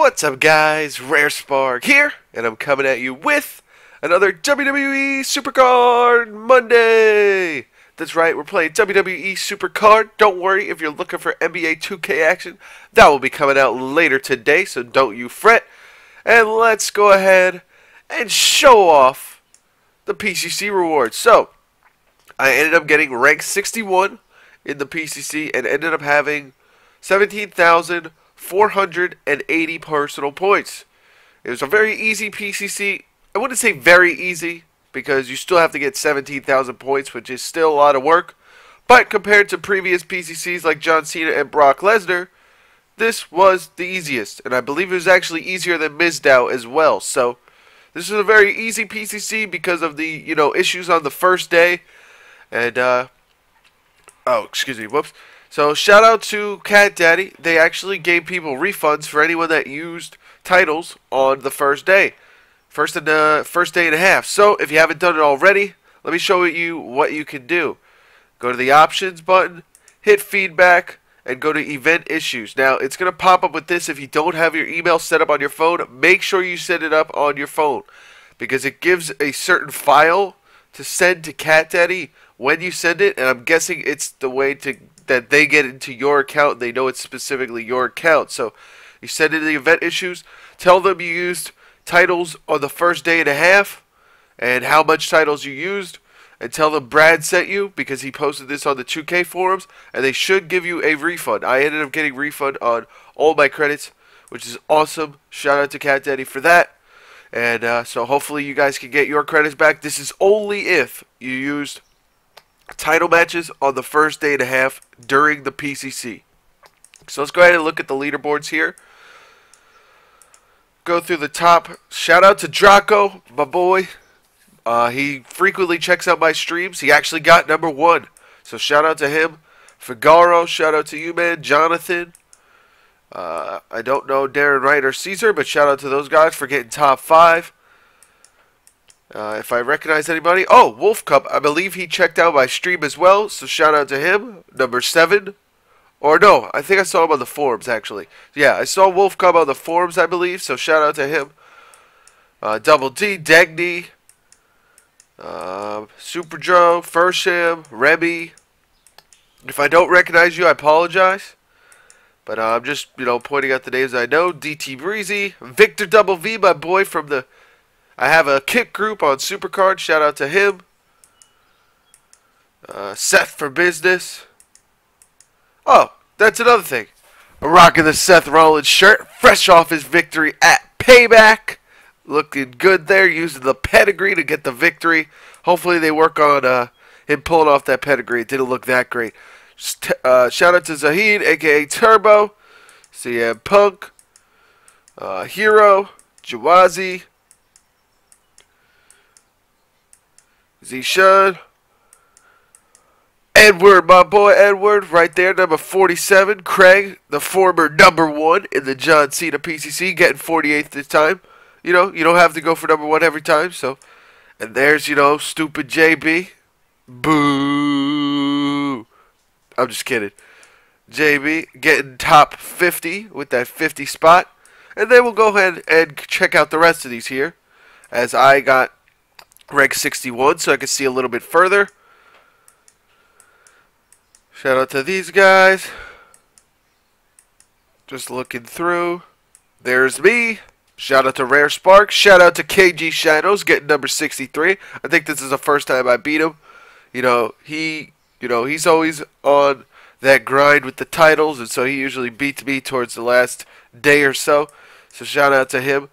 What's up, guys? Rare Spark here, and I'm coming at you with another WWE Supercard Monday. That's right, we're playing WWE Supercard. Don't worry if you're looking for NBA 2K action. That will be coming out later today, so don't you fret. And let's go ahead and show off the PCC rewards. So, I ended up getting rank 61 in the PCC and ended up having 17,480 personal points. It was a very easy PCC. I wouldn't say very easy because you still have to get 17,000 points, which is still a lot of work. But compared to previous PCCs like John Cena and Brock Lesnar, this was the easiest. And I believe it was actually easier than Mizdow as well. So this is a very easy PCC because of the, issues on the first day. And, whoops. So, shout out to Cat Daddy. They actually gave people refunds for anyone that used titles on the first day. First day and a half. So, if you haven't done it already, let me show you what you can do. Go to the options button, hit feedback, and go to event issues. Now, it's going to pop up with this if you don't have your email set up on your phone. Make sure you set it up on your phone, because it gives a certain file to send to Cat Daddy when you send it, and I'm guessing it's the way that they get into your account and they know it's specifically your account. So you send in the event issues, tell them you used titles on the first day and a half and how much titles you used, and tell them Brad sent you because he posted this on the 2K forums, and they should give you a refund. I ended up getting refund on all my credits, which is awesome. Shout out to Cat Daddy for that. And so hopefully you guys can get your credits back. This is only if you used title matches on the first day and a half during the PCC. So let's go ahead and look at the leaderboards here. Go through the top. Shout out to Draco, my boy. He frequently checks out my streams. He actually got #1. So shout out to him. Figaro, shout out to you, man. Jonathan. I don't know Darren Wright or Caesar, but shout out to those guys for getting top 5. If I recognize anybody. Oh, Wolf Cup. I believe he checked out my stream as well. So shout out to him. #7. Or no, I think I saw him on the forums actually. Yeah, I saw Wolf Cup on the forums, I believe. So shout out to him. Double D, Degny, Super Joe, Fursham, Remy. If I don't recognize you, I apologize. But I'm just, pointing out the names I know. DT Breezy, Victor Double V, my boy from the... I have a kick group on Supercard. Shout out to him. Seth for Business. Oh, that's another thing. I'm rocking the Seth Rollins shirt. Fresh off his victory at Payback. Looking good there. Using the pedigree to get the victory. Hopefully they work on him pulling off that pedigree. It didn't look that great. Shout out to Zahid, a.k.a. Turbo. CM Punk. Hero. Jawazi. Zishan. Edward, my boy Edward, right there, #47. Craig, the former #1 in the John Cena PCC, getting 48th this time. You don't have to go for #1 every time, so. And there's, stupid JB. Boo. I'm just kidding. JB getting top 50 with that 50 spot. And then we'll go ahead and check out the rest of these here, as I got rank 61, so I can see a little bit further. Shout out to these guys. Just looking through. There's me. Shout out to Rare Spark. Shout out to KG Shadows getting #63. I think this is the first time I beat him. He's always on that grind with the titles, and so he usually beats me towards the last day or so. So shout out to him.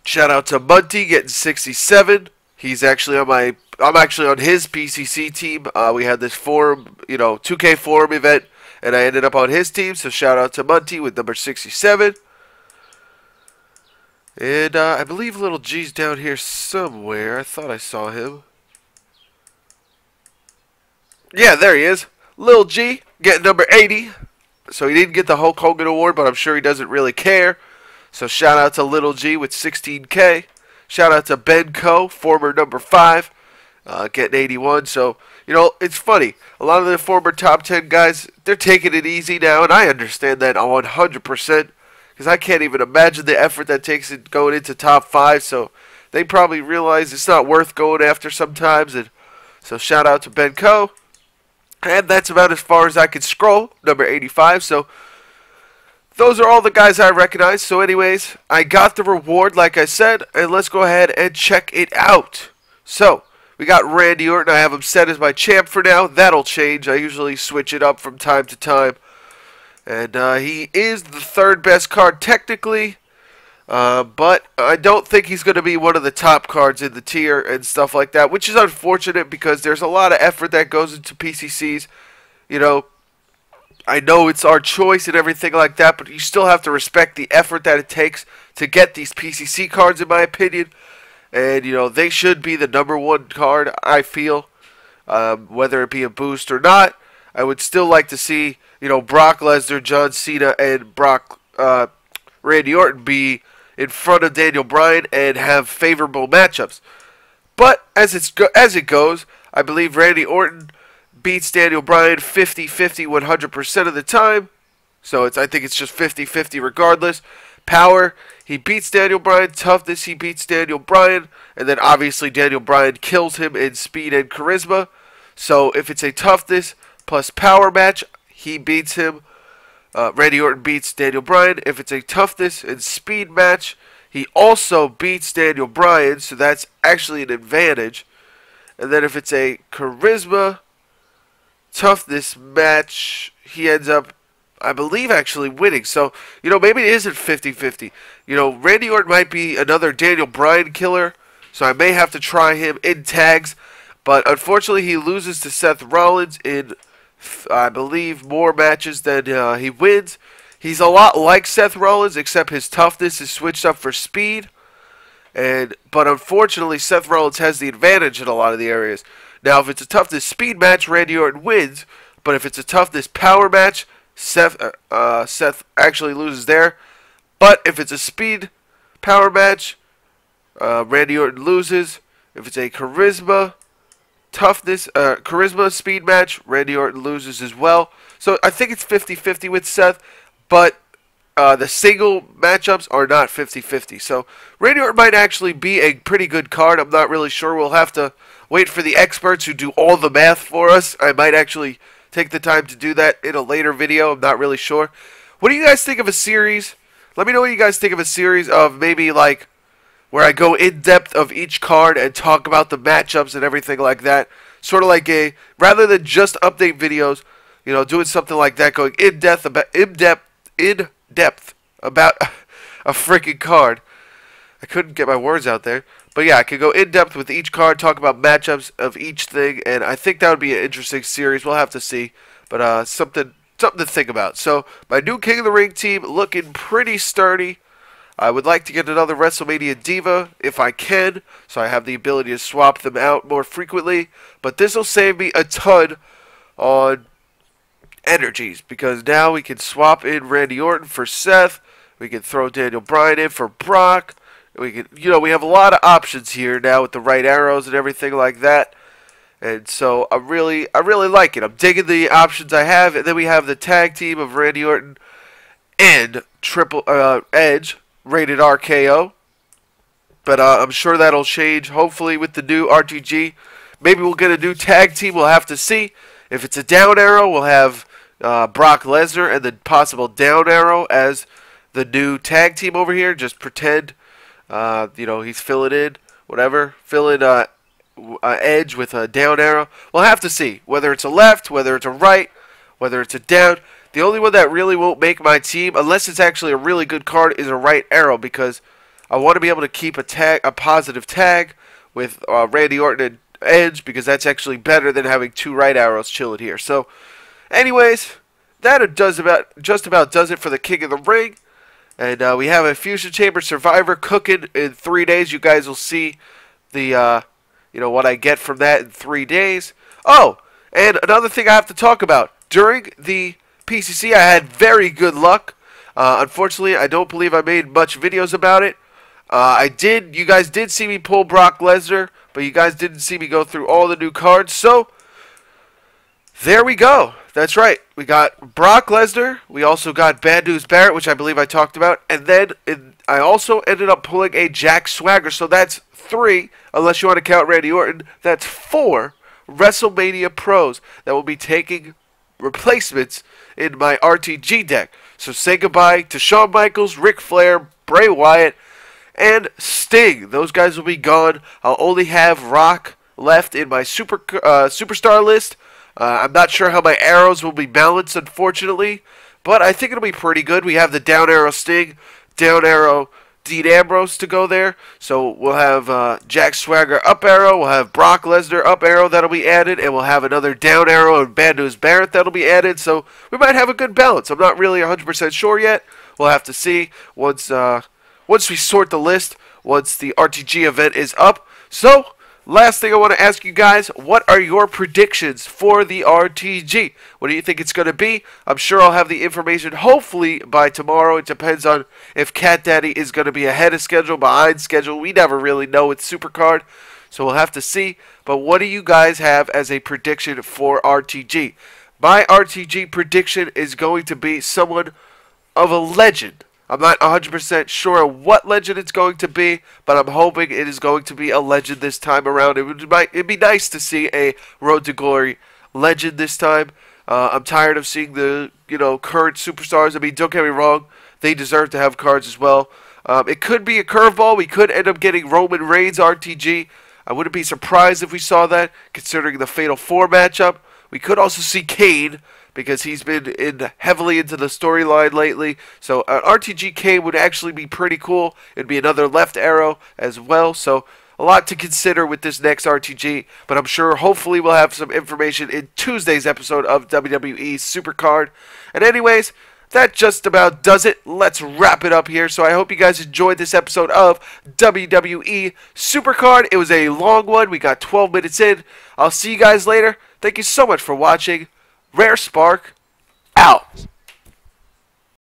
Shout out to Munty getting 67. He's actually on I'm actually on his PCC team. We had this forum, 2K forum event, and I ended up on his team. So shout out to Munty with #67. And I believe Little G's down here somewhere. I thought I saw him. Yeah, there he is. Lil G getting #80. So he didn't get the Hulk Hogan award, but I'm sure he doesn't really care. So shout out to Little G with 16K. Shout out to Ben Co, former #5, getting 81. So, it's funny. A lot of the former top 10 guys, they're taking it easy now, and I understand that 100%. because I can't even imagine the effort that takes in going into top 5. So they probably realize it's not worth going after sometimes. And so shout out to Ben Co. And that's about as far as I can scroll, number 85. So those are all the guys I recognize. So anyways, I got the reward like I said, and let's go ahead and check it out. So we got Randy Orton. I have him set as my champ for now. That'll change. I usually switch it up from time to time. And he is the 3rd best card technically. But I don't think he's going to be one of the top cards in the tier and stuff like that, which is unfortunate because there's a lot of effort that goes into PCCs. You know, I know it's our choice and everything like that, but you still have to respect the effort that it takes to get these PCC cards, in my opinion. And, you know, they should be the #1 card, I feel, whether it be a boost or not. I would still like to see, you know, Brock Lesnar, John Cena, and Randy Orton be in front of Daniel Bryan and have favorable matchups. But as it goes, I believe Randy Orton beats Daniel Bryan 50-50 100% of the time. So I think it's just 50-50 regardless. Power, he beats Daniel Bryan. Toughness, he beats Daniel Bryan. And then obviously Daniel Bryan kills him in speed and charisma. So if it's a toughness plus power match, he beats him. Randy Orton beats Daniel Bryan. If it's a toughness and speed match, he also beats Daniel Bryan, so that's actually an advantage. And then if it's a charisma toughness match, he ends up, I believe, actually winning. So, you know, maybe it isn't 50-50. You know, Randy Orton might be another Daniel Bryan killer, so I may have to try him in tags. But unfortunately, he loses to Seth Rollins in, I believe, more matches than he wins. He's a lot like Seth Rollins, except his toughness is switched up for speed. But unfortunately, Seth Rollins has the advantage in a lot of the areas. Now, if it's a toughness speed match, Randy Orton wins. But if it's a toughness power match, Seth actually loses there. But if it's a speed power match, Randy Orton loses. If it's a charisma speed match, Randy Orton loses as well. So I think it's 50-50 with Seth, but the single matchups are not 50-50. So Randy Orton might actually be a pretty good card. I'm not really sure. We'll have to wait for the experts who do all the math for us. I might actually take the time to do that in a later video. I'm not really sure. What do you guys think of a series? Let me know what you guys think of a series of maybe like where I go in depth of each card and talk about the matchups and everything like that. Sort of like rather than just update videos, you know, doing something like that, going in depth about a freaking card. I couldn't get my words out there. But yeah, I could go in depth with each card, talk about matchups of each thing, and I think that would be an interesting series. We'll have to see. But something to think about. So my new King of the Ring team looking pretty sturdy. I would like to get another WrestleMania Diva if I can, so I have the ability to swap them out more frequently. But this will save me a ton on energies, because now we can swap in Randy Orton for Seth. We can throw Daniel Bryan in for Brock. We can, you know, we have a lot of options here now with the right arrows and everything like that. And so I really like it. I'm digging the options I have. And then we have the tag team of Randy Orton and Edge, rated RKO. But I'm sure that'll change, hopefully, with the new RTG. Maybe we'll get a new tag team. We'll have to see. If it's a down arrow, we'll have Brock Lesnar and the possible down arrow as the new tag team over here. Just pretend, you know, he's filling in, whatever. Fill in Edge with a down arrow. We'll have to see whether it's a left, whether it's a right, whether it's a down. The only one that really won't make my team, unless it's actually a really good card, is a right arrow, because I want to be able to keep a positive tag with Randy Orton and Edge, because that's actually better than having two right arrows chilling here. So, anyways, that just about does it for the King of the Ring. And we have a Fusion Chamber Survivor cooking in 3 days. You guys will see the, you know, what I get from that in 3 days. Oh, and another thing I have to talk about. During the PCC, I had very good luck. Unfortunately, I don't believe I made much videos about it. You guys did see me pull Brock Lesnar, but you guys didn't see me go through all the new cards. So, there we go. That's right. We got Brock Lesnar. We also got Bad News Barrett, which I believe I talked about. And then I also ended up pulling a Jack Swagger. So that's 3, unless you want to count Randy Orton. That's 4 WrestleMania pros that will be taking replacements in my RTG deck. So say goodbye to Shawn Michaels, Ric Flair, Bray Wyatt, and Sting. Those guys will be gone. I'll only have Rock left in my superstar list. I'm not sure how my arrows will be balanced, unfortunately, but I think it'll be pretty good. We have the down arrow Sting, down arrow Dean Ambrose to go there. So we'll have Jack Swagger up arrow. We'll have Brock Lesnar up arrow that'll be added, and we'll have another down arrow and Bad News Barrett that'll be added. So we might have a good balance. I'm not really 100% sure yet. We'll have to see once we sort the list, once the RTG event is up. So last thing I want to ask you guys, what are your predictions for the RTG? What do you think it's going to be? I'm sure I'll have the information hopefully by tomorrow. It depends on if Cat Daddy is going to be ahead of schedule, behind schedule. We never really know with Supercard, so we'll have to see. But what do you guys have as a prediction for RTG? My RTG prediction is going to be someone of a legend. I'm not 100% sure what legend it's going to be, but I'm hoping it is going to be a legend this time around. It'd be nice to see a Road to Glory legend this time. I'm tired of seeing the current superstars. I mean, don't get me wrong, they deserve to have cards as well. It could be a curveball. We could end up getting Roman Reigns RTG. I wouldn't be surprised if we saw that, considering the Fatal 4 matchup. We could also see Kane, because he's been heavily into the storyline lately. So an RTG Kane would actually be pretty cool. It'd be another left arrow as well. So a lot to consider with this next RTG. But I'm sure hopefully we'll have some information in Tuesday's episode of WWE Supercard. And anyways, that just about does it. Let's wrap it up here. So I hope you guys enjoyed this episode of WWE Supercard. It was a long one. We got 12 minutes in. I'll see you guys later. Thank you so much for watching. Rare Spark, out.